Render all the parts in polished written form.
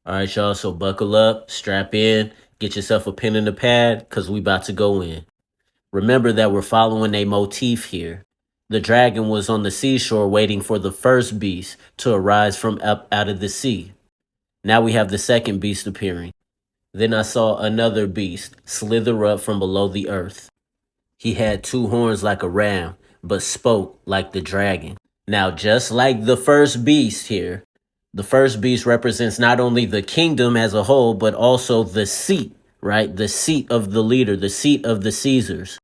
All right, y'all. So buckle up, strap in, get yourself a pen and a pad, because we about to go in. Remember that we're following a motif here. The dragon was on the seashore waiting for the first beast to arise from up out of the sea. Now we have the second beast appearing. Then I saw another beast slither up from below the earth. He had two horns like a ram, but spoke like the dragon. Now, just like the first beast here, the first beast represents not only the kingdom as a whole, but also the seat, right? The seat of the leader, the seat of the Caesars.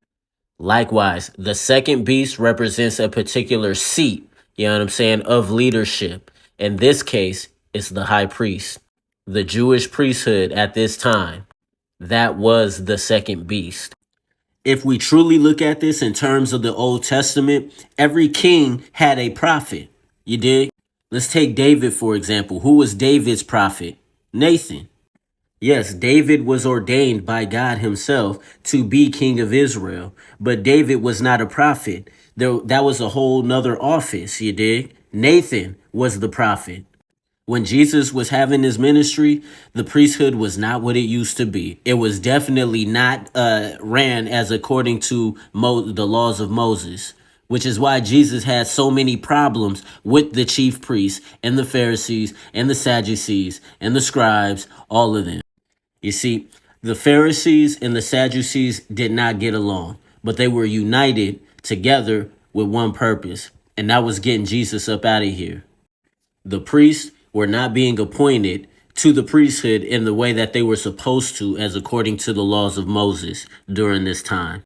Likewise, the second beast represents a particular seat, you know what I'm saying, of leadership. In this case, it's the high priest, the Jewish priesthood at this time. That was the second beast. If we truly look at this in terms of the Old Testament, every king had a prophet. You dig? Let's take David, for example. Who was David's prophet? Nathan. Yes, David was ordained by God himself to be king of Israel, but David was not a prophet. That was a whole nother office, you dig? Nathan was the prophet. When Jesus was having his ministry, the priesthood was not what it used to be. It was definitely not ran as according to the laws of Moses, which is why Jesus had so many problems with the chief priests and the Pharisees and the Sadducees and the scribes, all of them. You see, the Pharisees and the Sadducees did not get along, but they were united together with one purpose, and that was getting Jesus up out of here. The priests were not being appointed to the priesthood in the way that they were supposed to, as according to the laws of Moses during this time.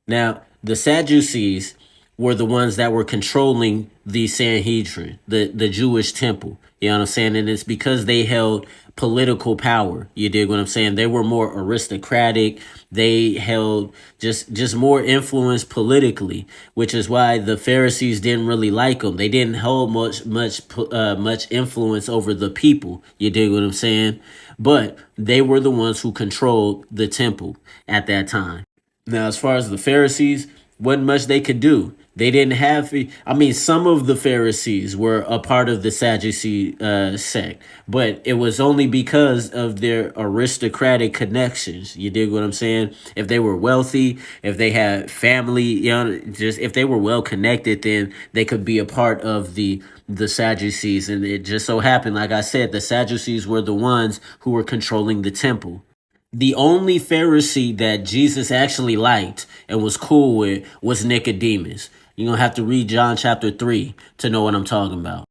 Now, the Sadducees were the ones that were controlling the Sanhedrin, the Jewish temple. You know what I'm saying? And it's because they held political power. You dig what I'm saying? They were more aristocratic. They held just more influence politically, which is why the Pharisees didn't really like them. They didn't hold much influence over the people. You dig what I'm saying? But they were the ones who controlled the temple at that time. Now, as far as the Pharisees, wasn't much they could do. They didn't have, I mean, some of the Pharisees were a part of the Sadducee sect, but it was only because of their aristocratic connections. You dig what I'm saying? If they were wealthy, if they had family, you know, just if they were well connected, then they could be a part of the Sadducees. And it just so happened, like I said, the Sadducees were the ones who were controlling the temple. The only Pharisee that Jesus actually liked and was cool with was Nicodemus. You're going to have to read John chapter 3 to know what I'm talking about.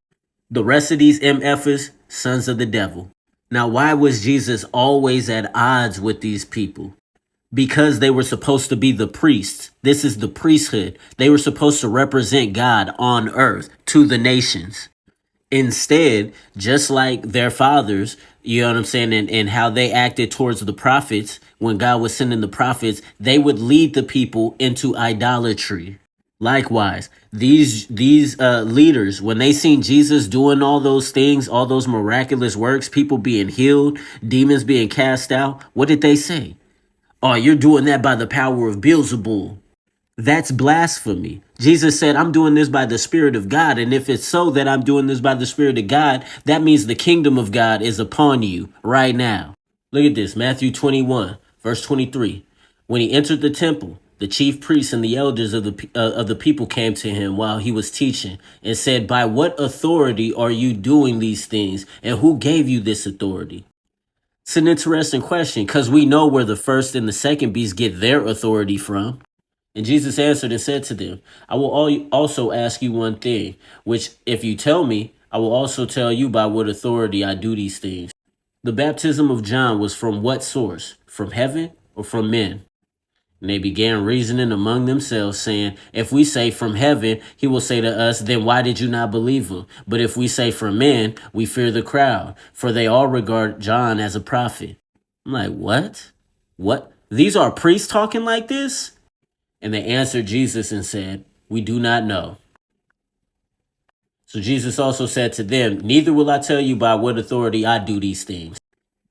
The rest of these MFers, sons of the devil. Now, why was Jesus always at odds with these people? Because they were supposed to be the priests. This is the priesthood. They were supposed to represent God on earth to the nations. Instead, just like their fathers, you know what I'm saying, and how they acted towards the prophets, when God was sending the prophets, they would lead the people into idolatry. Likewise, these leaders, when they seen Jesus doing all those things, all those miraculous works, people being healed, demons being cast out, what did they say? Oh, you're doing that by the power of Beelzebul. That's blasphemy. Jesus said, I'm doing this by the Spirit of God. And if it's so that I'm doing this by the Spirit of God, that means the kingdom of God is upon you right now. Look at this, Matthew 21, verse 23. When he entered the temple, the chief priests and the elders of the people came to him while he was teaching and said, by what authority are you doing these things? And who gave you this authority? It's an interesting question because we know where the first and the second beast get their authority from. And Jesus answered and said to them, I will also ask you one thing, which if you tell me, I will also tell you by what authority I do these things. The baptism of John was from what source? From heaven or from men? And they began reasoning among themselves, saying, if we say from heaven, he will say to us, then why did you not believe him? But if we say from men, we fear the crowd, for they all regard John as a prophet. I'm like, what? What? These are priests talking like this? And they answered Jesus and said, we do not know. So Jesus also said to them, neither will I tell you by what authority I do these things.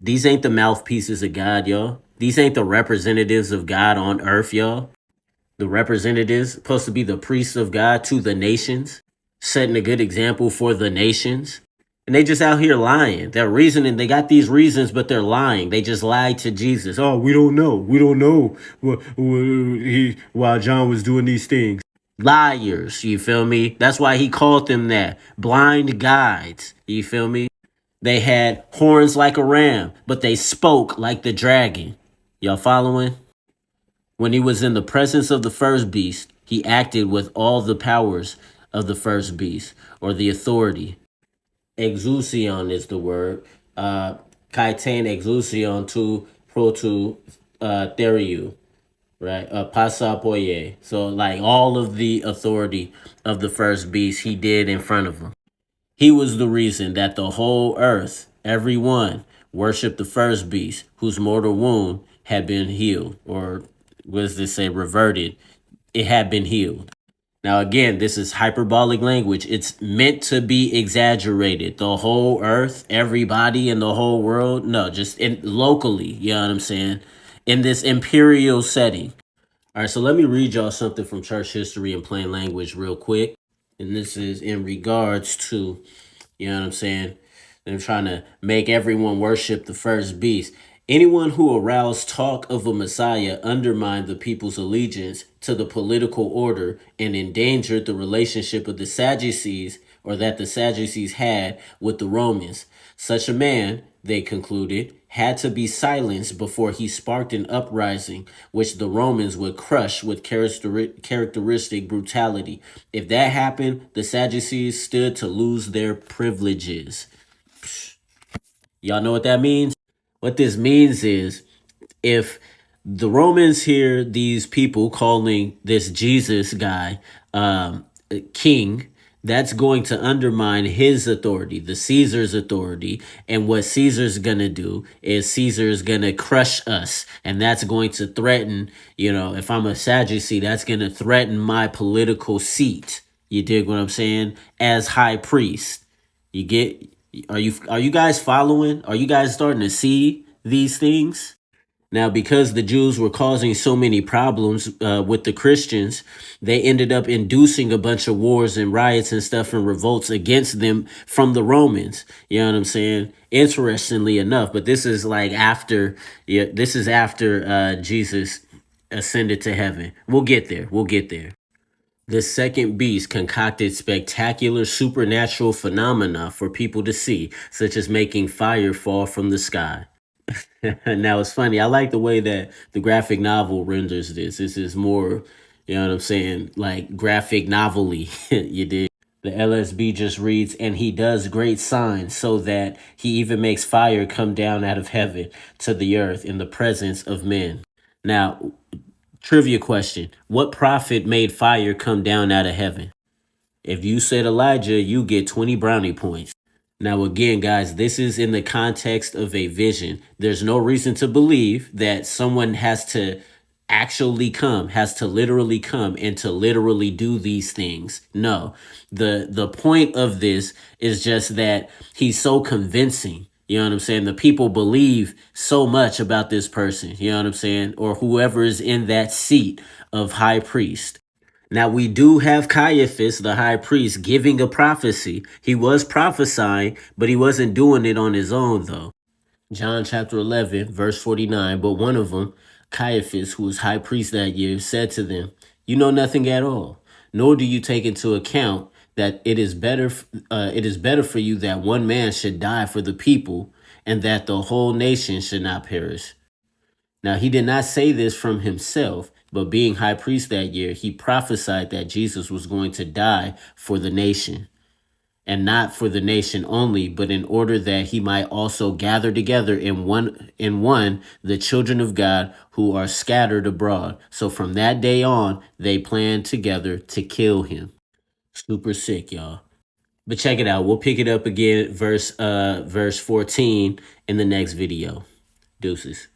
These ain't the mouthpieces of God, y'all. These ain't the representatives of God on earth, y'all. The representatives supposed to be the priests of God to the nations, setting a good example for the nations. And they just out here lying. They're reasoning. They got these reasons, but they're lying. They just lied to Jesus. Oh, we don't know. We don't know while John was doing these things. Liars, you feel me? That's why he called them that. Blind guides, you feel me? They had horns like a ram, but they spoke like the dragon. Y'all following? When he was in the presence of the first beast, he acted with all the powers of the first beast, or the authority. Exousion is the word. Kaitain exousion to proto theriou, right? Pasapoye. So like all of the authority of the first beast he did in front of him. He was the reason that the whole earth, everyone, worshiped the first beast whose mortal wound had been healed, or what does this say, reverted? It had been healed. Now, again, this is hyperbolic language. It's meant to be exaggerated. The whole earth, everybody in the whole world. No, just locally, you know what I'm saying? In this imperial setting. All right, so let me read y'all something from church history in plain language real quick. And this is in regards to, you know what I'm saying? They're trying to make everyone worship the first beast. Anyone who aroused talk of a Messiah undermined the people's allegiance to the political order and endangered the relationship of the Sadducees, or that the Sadducees had with the Romans. Such a man, they concluded, had to be silenced before he sparked an uprising which the Romans would crush with characteristic brutality. If that happened, the Sadducees stood to lose their privileges. Y'all know what that means? What this means is, if the Romans hear these people calling this Jesus guy king, that's going to undermine his authority, the Caesar's authority. And what Caesar's gonna do is Caesar's gonna crush us. And that's going to threaten, you know, if I'm a Sadducee, that's gonna threaten my political seat. You dig what I'm saying? As high priest. You get, are you guys following? Are you guys starting to see these things? Now, because the Jews were causing so many problems with the Christians, they ended up inducing a bunch of wars and riots and stuff and revolts against them from the Romans. You know what I'm saying? Interestingly enough, but this is like after, yeah, this is after Jesus ascended to heaven. We'll get there. We'll get there. The second beast concocted spectacular supernatural phenomena for people to see, such as making fire fall from the sky. Now it's funny. I like the way that the graphic novel renders this. This is more, you know what I'm saying, like graphic novelly. You did. The LSB just reads, and he does great signs so that he even makes fire come down out of heaven to the earth in the presence of men. Now, trivia question. What prophet made fire come down out of heaven? If you said Elijah, you get 20 brownie points. Now, again, guys, this is in the context of a vision. There's no reason to believe that someone has to actually come, has to literally come and to literally do these things. No, the point of this is just that he's so convincing. You know what I'm saying? The people believe so much about this person, you know what I'm saying? Or whoever is in that seat of high priest. Now, we do have Caiaphas, the high priest, giving a prophecy. He was prophesying, but he wasn't doing it on his own, though. John chapter 11, verse 49. But one of them, Caiaphas, who was high priest that year, said to them, "You know nothing at all, nor do you take into account that it is better for you that one man should die for the people, and that the whole nation should not perish." Now, he did not say this from himself, but being high priest that year, he prophesied that Jesus was going to die for the nation, and not for the nation only, but in order that he might also gather together in one the children of God who are scattered abroad. So from that day on, they planned together to kill him. Super sick, y'all. But check it out. We'll pick it up again, verse 14 in the next video. Deuces.